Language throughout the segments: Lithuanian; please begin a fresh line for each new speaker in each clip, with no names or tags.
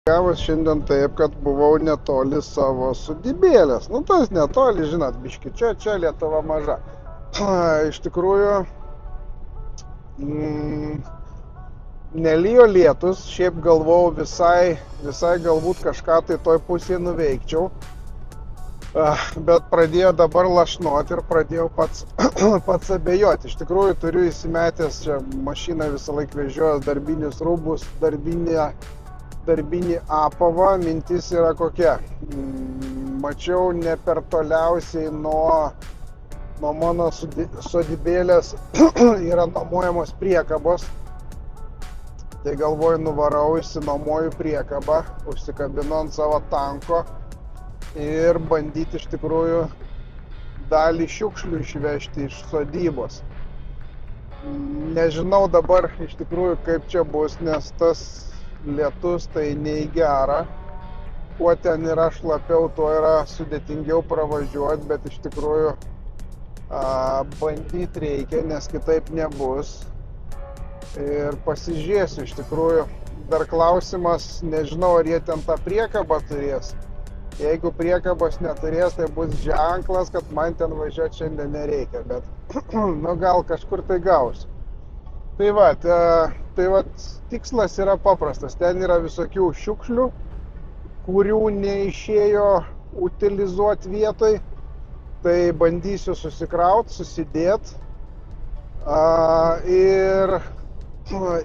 Gavos šiandien taip, kad buvau netoli savo sodybėlės. Nu, tas netoli, žinot, biški, čia Lietuva maža. Iš tikrųjų, nelijo lietus, šiaip galvojau visai galbūt kažką tai toj pusėje nuveikčiau. Bet pradėjo dabar lašnuoti ir pradėjau pats abejoti. Iš tikrųjų, turiu įsimetęs čia mašiną visą laiką vežiojęs darbinius rūbus, darbinį apavą. Mintis yra kokia. Mačiau ne per toliausiai nuo mano sodybėlės yra nuomojamos priekabos. Tai galvoju, nuvarau, išsinuomoju priekabą, užsikabinu ant savo tanko ir bandyti iš tikrųjų dalį šiukšlių išvežti iš sodybos. Nežinau dabar iš tikrųjų kaip čia bus, nes tas lietus tai nei gera. Kuo ten yra šlapiau, tuo yra sudėtingiau pravažiuoti, bet iš tikrųjų bandyti reikia, nes kitaip nebus. Ir pasižiūrėsiu, iš tikrųjų, dar klausimas, nežinau, ar jie ten tą priekabą turės. Jeigu priekabos neturės, tai bus ženklas, kad man ten važiuoti šiandien nereikia, bet nu gal kažkur tai gausiu. Tai va, tikslas yra paprastas, ten yra visokių šiukšlių, kurių neišėjo utilizuoti vietoj, tai bandysiu susikrauti, susidėti ir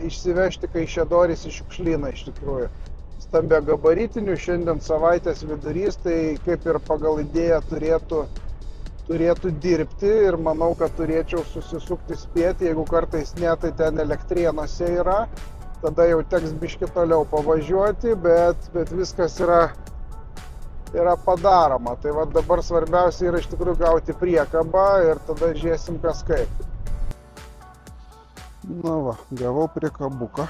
išsivežti Kaišiadorys į šiukšlyną iš tikrųjų. Stambia gabaritinių, šiandien savaitės vidurys, tai kaip ir pagal idėją turėtų dirbti ir manau, kad turėčiau susisukti spėti, jeigu kartais ne, tai ten Elektrėnuose yra, tada jau teks biški toliau pavažiuoti, bet viskas yra padaroma. Tai va dabar svarbiausia yra iš tikrųjų gauti priekabą ir tada žiūrėsim kas kaip. Na va, gavau priekabuką,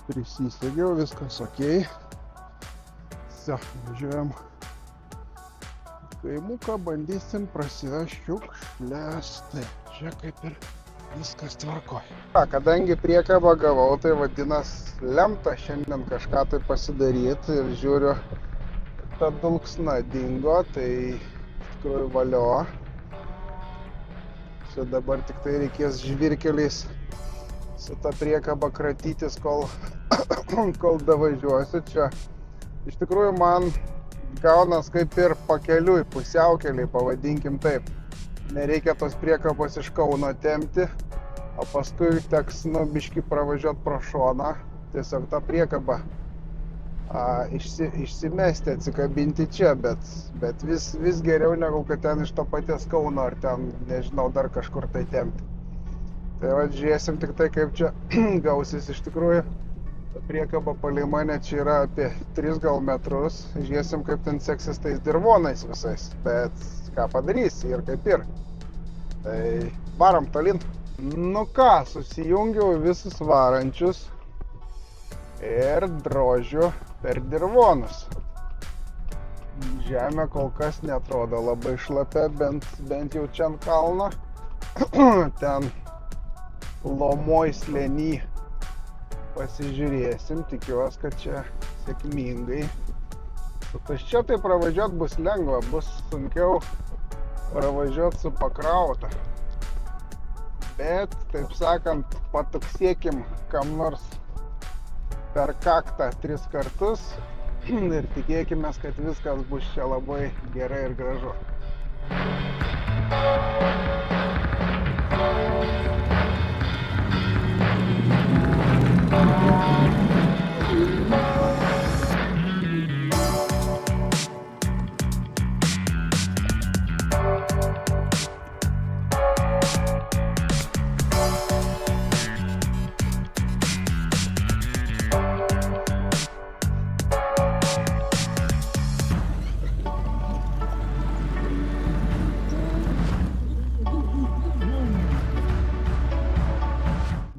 prisisegiau, viskas okei. Važiuojam kaimuką, bandysim prasivežti šiukšles. Tai čia kaip ir viskas tvarkoj. Kadangi priekabą gavau, tai vadinasi lemta šiandien kažką tai pasidaryti ir žiūriu, ta dulksna dingo, tai tikrųjų valio. Čia dabar tik tai reikės žvyrkeliais su ta priekaba kratytis, kol davažiuosiu čia. Iš tikrųjų man gaunas kaip ir pakeliui, pusiaukeliai, pavadinkim taip. Nereikia tos priekabos iš Kauno tempti, o paskui teks biškį pravažiuoti pro šoną. Tiesiog tą priekabą išsimesti, atsikabinti čia, bet vis geriau negu kad ten iš to paties Kauno ar ten, nežinau, dar kažkur tai tempti. Tai va, žiūrėsim tik tai, kaip čia gausis iš tikrųjų. Ta priekaba palei mane čia yra apie 3 gal metrus. Žiūrėsim, kaip ten seksis tais dirvonais visais. Bet ką padarysi ir kaip ir. Tai varom tolyn. Nu ką, susijungiau visus varančius ir drožiu per dirvonus. Žemė kol kas netrodo labai šlapia, bent jau čia ant kalno. Ten lomoj slėny pasižiūrėsim, tikiuosi, kad čia sėkmingai. Su tuščia tai pravažiuoti bus lengva, bus sunkiau pravažiuoti su pakrauta. Bet, taip sakant, patuksėkim kam nors per kaktą 3 kartus ir tikėkime, kad viskas bus čia labai gerai ir gražu.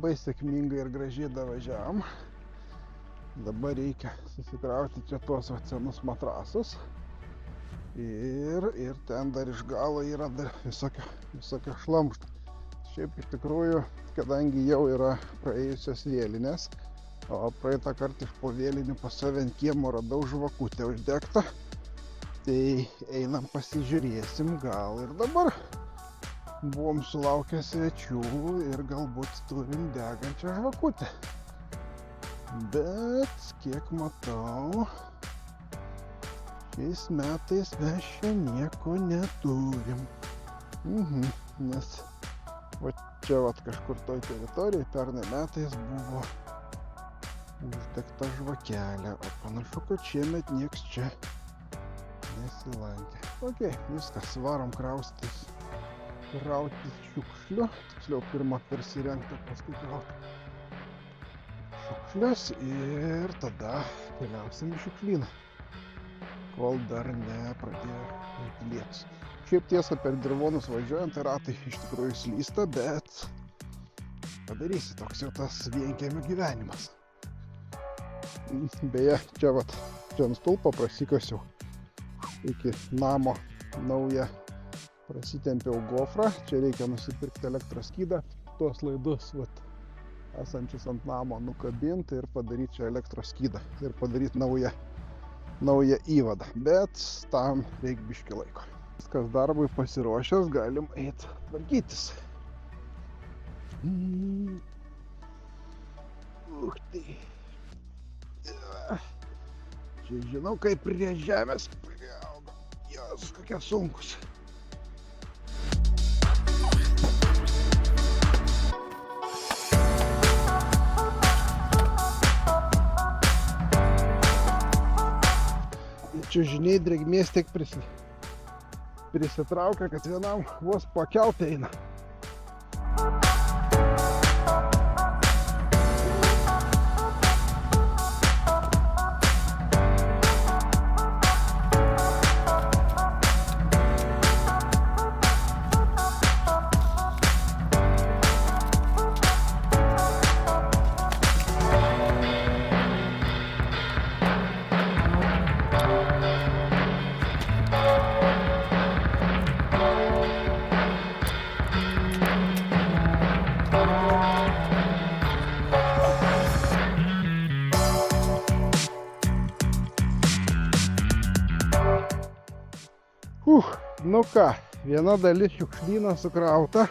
Labai sėkmingai ir gražiai davažiavom. Dabar reikia susikrauti čia tuos senus matrasus. Ir ten dar iš galo yra dar visokio šlamšto. Šiaip iš tikrųjų, kadangi jau yra praėjusios vėlinės, O praeitą kartą iš po vėlinių pas save ant kiemo radau žvakutę uždegtą. Tai einam pasižiūrėsim, gal ir dabar buvom sulaukę svečių ir galbūt turim degančią žvakutę. Bet, kiek matau, šiais metais mes čia nieko neturim. Nes va čia kažkur toj teritorijai pernai metais buvo uždegta žvakelė, o panašu, kad šiemet nieks čia nesilankė. Ok, viskas, varom kraustytis šiukšlių. Tiksliau, pirmą persirengti, paskui krauti šiukšlius ir tada keliausim į šiukšlyną, kol dar nepradėjo lietus. Šiaip tiesa, per dirvonus važiuojant ratai iš tikrųjų slysta, bet padarysi, toks jau tas vienkiemio gyvenimas. Beje, čia ant stulpo prasikasiau iki namo naują, prasitempiau gofrą. Čia reikia nusipirkti elektros skydą, tuos laidus esančius ant namo nukabinti ir padaryti čia elektros skydą ir padaryti naują įvadą, bet tam reikia biškį laiko. Viskas darbui pasiruošęs, galim eiti tvarkytis. Tai. Čia žinau, kaip prie žemės priauga. Jos, kokie sunkus. Čiužiniai drėgmės tiek prisitraukia, kad vienam vos pakelt eina. Nu ką, viena dalis šiukšlyno sukrauta.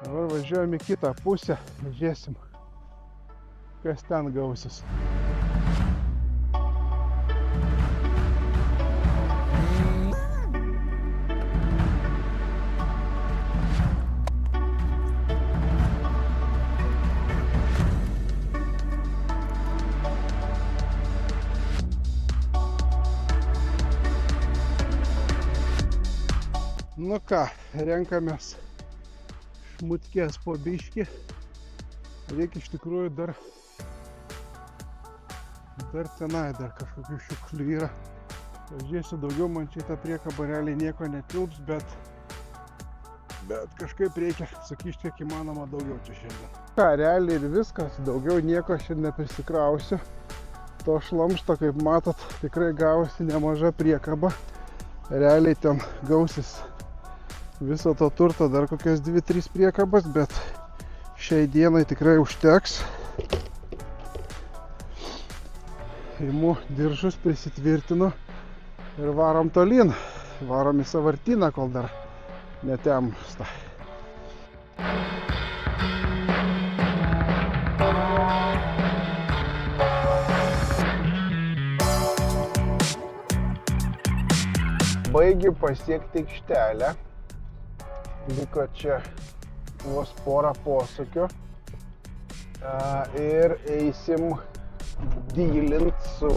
Dabar važiuojam į kitą pusę, žiūrėsim, kas ten gausis. Nu ką, renkamės šmutkės po biškį. Reikia iš tikrųjų dar tenai kažkokių šiukšlių yra. Pažiūrėsiu daugiau, man čia tą priekabą realiai nieko netilps, bet kažkaip reikia sukišti kiek įmanoma daugiau čia šiandien. Ką, realiai ir viskas, daugiau nieko šiandien neprisikrausiu. To šlamšto, kaip matot, tikrai gavosi nemaža priekaba. Realiai ten gausis viso to turto dar kokias 2-3 priekabas, bet šiai dienai tikrai užteks. Imu diržus, prisitvirtinu ir varom tolyn. Varom į sąvartyną, kol dar netemsta. Baigiu pasiekti aikštelę. Liko čia vos porą posūkių ir eisim dylint su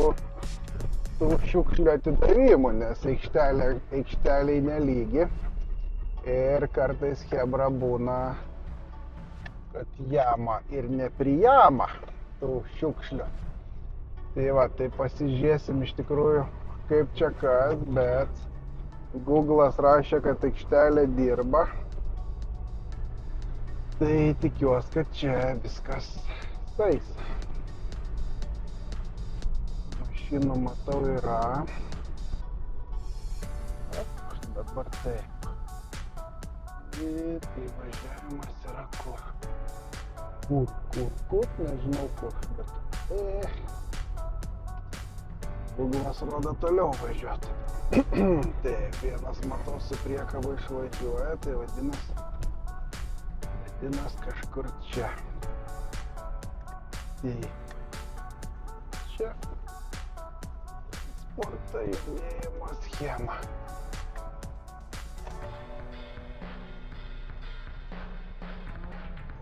šiukšlių atidavimu, nes aikšteliai nelygi ir kartais chebra būna, kad jama ir neprijama tų šiukšlių. Tai pasižiūrėsim iš tikrųjų, kaip čia kas, bet Google'as rašė, kad aikštelė dirba. Tai tikiuosi, kad čia viskas eis. Mašinų matau yra. Dabar taip. Ir įvažiavimas yra kur. Kur, nežinau kur, bet Google'as rodo toliau važiuoti. Taip, vienas matau su priekabu išvažiuoja, tai vadinas kažkur čia. Tai čia sporto judėjimo schema.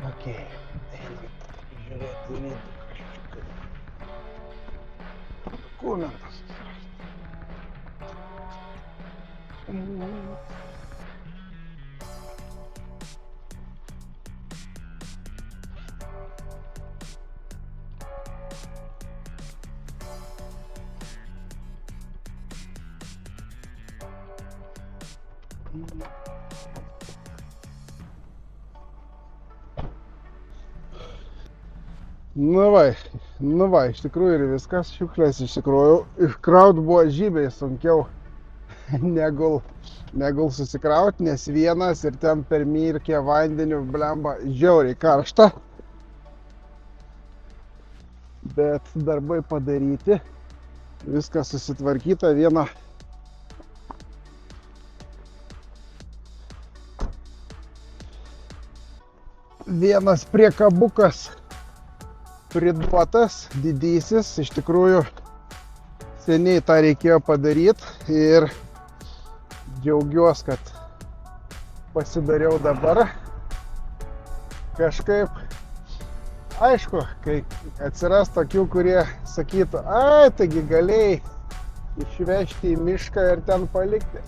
Ok, einam žiūrėti video kažkaip. Dokumentas susirasti. Nu va, iš tikrųjų ir viskas, šiukšlės iš tikrųjų iškraut buvo žymiai sunkiau negul susikraut, nes vienas ir ten per mirkę vandeniu, blemba, žiauriai karšta. Bet darbai padaryti, viskas susitvarkyta, vienas priekabukas priduotas, didysis, iš tikrųjų seniai tą reikėjo padaryti ir džiaugiuosi, kad pasidariau dabar. Kažkaip, aišku, kai atsiras tokių, kurie sakytų, ai, taigi galėjai išvežti į mišką ir ten palikti.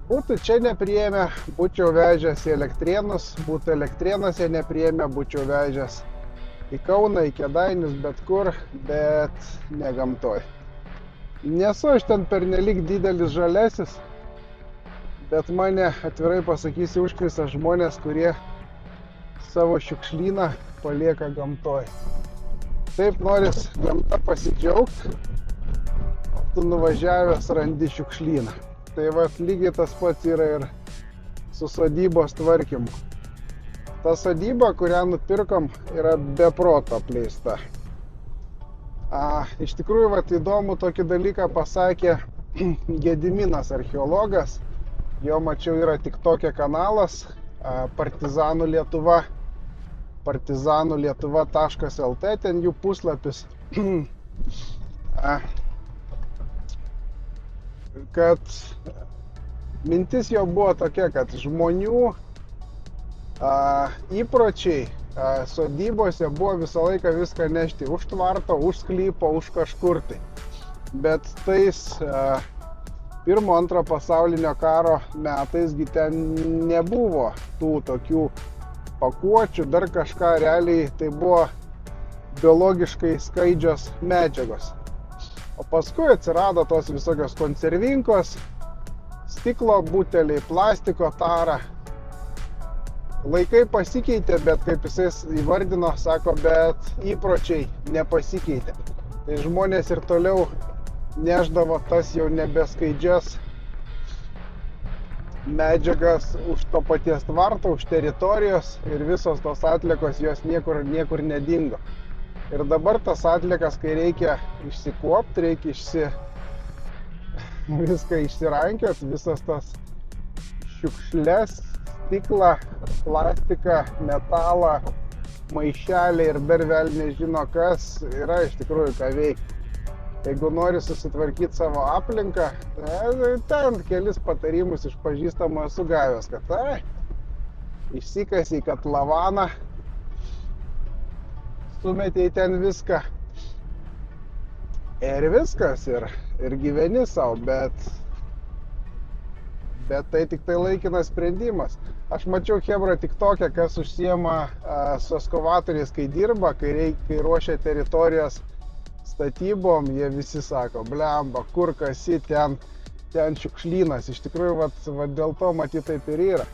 Būtų čia nepriėmę, būčiau vežęs į Elektrėnus, būtų Elektrėnuose nepriėmę, būčiau vežęs į Kauną, į Kėdainius, bet kur, bet ne gamtoj. Nesu aš ten pernelyg didelis žalesis, bet mane, atvirai pasakysiu, užkrisa žmonės, kurie savo šiukšlyną palieka gamtoj. Taip noris gamta pasidžiaugti, tu nuvažiavęs randi šiukšlyną. Tai va, lygiai tas pats yra ir su sodybos tvarkymu. Ta sodyba, kurią nupirkom, yra be proto apleista. Iš tikrųjų, va, įdomu tokį dalyką pasakė Gediminas, archeologas. Jo mačiau yra TikTok'e kanalas Partizanų Lietuva, partizanulietuva.lt, ten jų puslapis. Kad mintis jo buvo tokia, kad žmonių įpročiai sodybose buvo visą laiką viską nešti už tvarto, už sklypo, už kažkur tai. Bet tais pirmo, antro pasaulinio karo metais ten nebuvo tų tokių pakuočių, dar kažką, realiai tai buvo biologiškai skaidžios medžiagos. O paskui atsirado tos visokios konservinkos, stiklo buteliai, plastiko tara. Laikai pasikeitė, bet kaip jisai įvardino, sako, bet įpročiai nepasikeitė. Tai žmonės ir toliau neždavo tas jau nebeskaidžias medžiagas už to paties tvarto, už teritorijos ir visos tos atliekos jos niekur nedingo. Ir dabar tas atliekas, kai reikia išsikuopti, reikia viską išsirankiot, visas tas šiukšles, stiklą, plastiką, metalą, maišelį ir dar vėl nežino kas, yra iš tikrųjų ką veikti. Jeigu nori susitvarkyti savo aplinką, ten kelis patarimus iš pažįstamų esu gavęs, kad išsikasi į katlavaną, sumetei ten viską ir viskas, ir gyveni savo, bet tai tik tai laikinas sprendimas. Aš mačiau Hebra TikTok'e, kas užsiema su ekskavatoriais, kai dirba, kai ruošia teritorijas statybom, jie visi sako, blemba, kur kasi, ten šiukšlynas. Iš tikrųjų, vat dėl to matyt taip ir yra.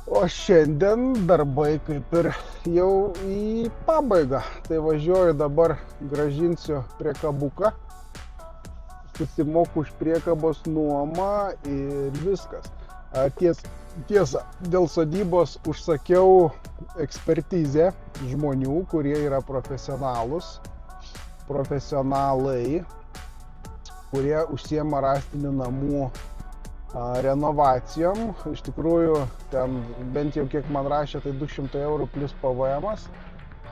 O šiandien darbai kaip ir jau į pabaigą. Tai važiuoju dabar, grąžinsiu priekabuką, susimoku už priekabos nuomą ir viskas. Tiesa, dėl sodybos užsakiau ekspertizę žmonių, kurie yra profesionalai, kurie užsiema rąstinių namų renovacijom. Iš tikrųjų, ten bent jau kiek man rašė, tai 200 eurų plus PVM-as.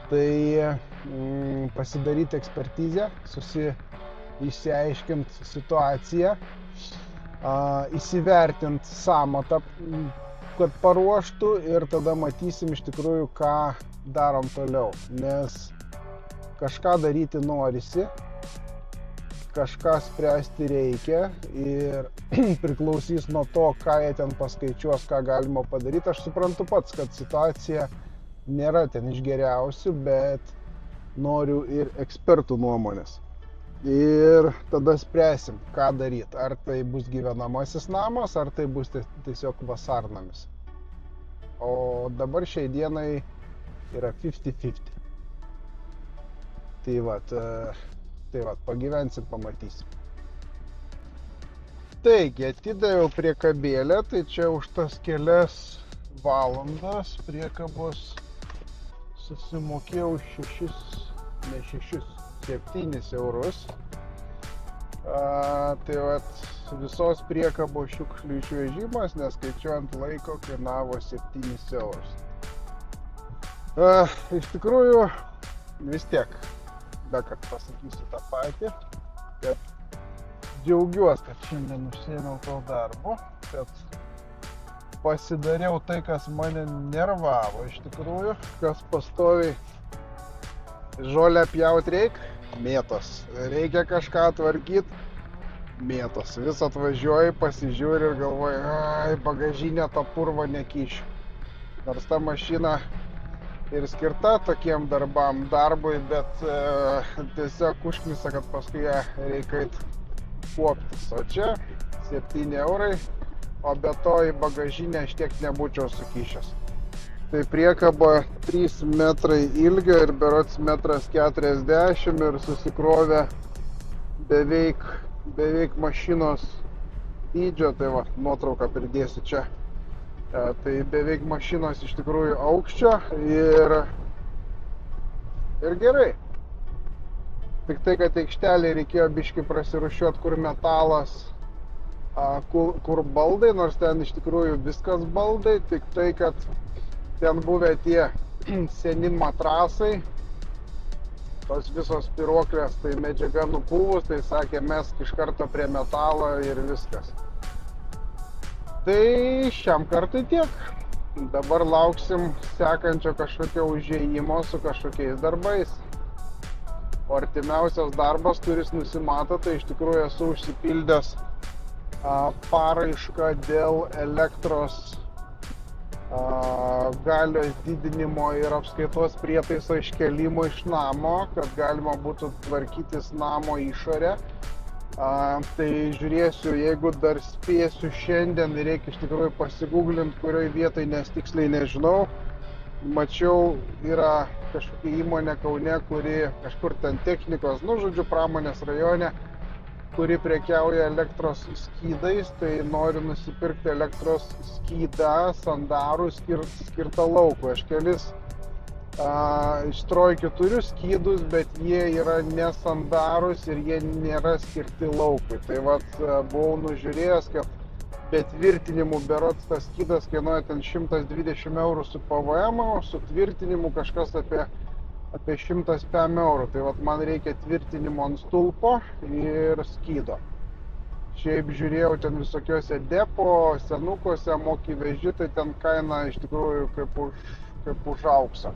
Tai pasidaryti ekspertizę, išsiaiškinti situaciją, įsivertinti sąmatą, kad paruoštų ir tada matysim iš tikrųjų, ką darom toliau. Nes kažką daryti norisi, kažką spręsti reikia ir priklausys nuo to, ką jie ten paskaičiuos, ką galima padaryti. Aš suprantu pats, kad situacija nėra ten iš geriausių, bet noriu ir ekspertų nuomonės. Ir tada spręsim, ką daryti. Ar tai bus gyvenamasis namas, ar tai bus tiesiog vasarnamis. O dabar šiai dienai yra 50-50. Tai vat, pagyvensim, pamatysim. Taigi, atidaviau priekabėlę, tai čia už tas kelias valandas priekabos susimokėjau 7 eurus. Tai vat, visos priekabos šiukšlių išvežimas, neskaičiuojant laiko, kainavo 7 eurus. Iš tikrųjų, vis tiek, dar kartą pasakysiu tą patį, kad džiaugiuosi, kad šiandien užsiėmiau to darbo, kad pasidariau tai, kas mane nervavo iš tikrųjų, kas pastoviai žolę pjaut reik, mėtos. Reikia kažką tvarkyt, mėtos. Vis atvažiuoji, pasižiūri ir galvoji, bagažinę tą purvą nekišiu. Nors ta mašina ir skirta tokiem darbui, bet tiesiog užknisa, kad paskui ją reikia kuoptis. O čia 7 eurai, o be to į bagažinę aš tiek nebūčiau sukišęs. Tai priekaba 3 metrai ilgio ir berods 1,40 m ir susikrovė beveik mašinos dydžio, tai va, nuotrauką pridėsiu čia. Tai beveik mašinos iš tikrųjų aukščio ir gerai. Tik tai, kad aikštelėje reikėjo biškį prasirūšiuoti, kur metalas, kur baldai, nors ten iš tikrųjų viskas baldai, tik tai, kad ten buvę tie seni matrasai, tos visos spyruoklės, tai medžiaga nupuvus, tai sakė, mesk iš karto prie metalo ir viskas. Tai šiam kartui tiek. Dabar lauksim sekančio kažkokio užėjimo su kažkokiais darbais. O artimiausias darbas, kuris nusimato, tai iš tikrųjų esu užsipildęs paraišką dėl elektros galios didinimo ir apskaitos prietaiso iškėlimo iš namo, kad galima būtų tvarkytis namo išorę. Tai žiūrėsiu, jeigu dar spėsiu šiandien, reikia iš tikrųjų pasigūglinti, kurioj vietoj, nes tiksliai nežinau. Mačiau, yra kažkokia įmonė Kaune, kuri kažkur ten technikos, žodžiu, pramonės rajone, kuri prekiauja elektros skydais, tai noriu nusipirkti elektros skydą, sandarų skirtą laukui. Aš kelis iš trojkių turiu skydus, bet jie yra nesandarūs ir jie nėra skirti laukui. Tai vat buvau nužiūrėjęs, kad be tvirtinimų berods tas skydas kainuoja ten 120 eurų su PVM, o su tvirtinimu kažkas apie 105 eurų. Tai vat man reikia tvirtinimo ant stulpo ir skydo. Šiaip žiūrėjau ten visokiuose depo, senukuose, moki veži, tai ten kaina iš tikrųjų kaip už auksą.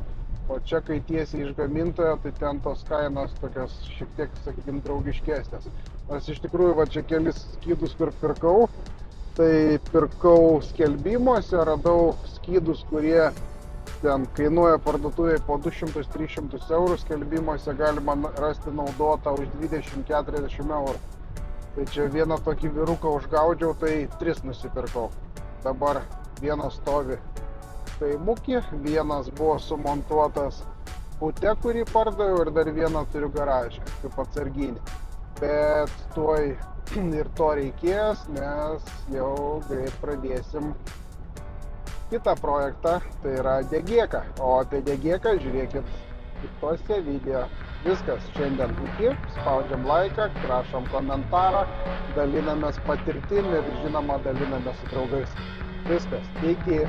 O čia, kai tiesiai iš gamintojo, tai ten tos kainos tokios šiek tiek, sakykim, draugiškesnės. Nors iš tikrųjų, va čia kelis skydus, kur pirkau, tai pirkau skelbimuose, radau skydus, kurie ten kainuoja parduotuvėje po 200-300 eurų, skelbimuose galima rasti naudotą už 20-40 eurų. Tai čia vieną tokį vyruką užgaudžiau, tai 3 nusipirkau. Dabar vienas stovi Taimukį, vienas buvo sumontuotas bute, kurį pardaviau, ir dar vieną turiu garaže, kaip atsarginį. bet tuoj ir to reikės, nes jau greit pradėsim kitą projektą, tai yra Degėka. O apie Degėką žiūrėkit kitose video. Viskas, šiandien iki, spaudžiam laiką, rašom komentarą, dalinamės patirtim ir žinoma dalinamės su draugais. Viskas, iki.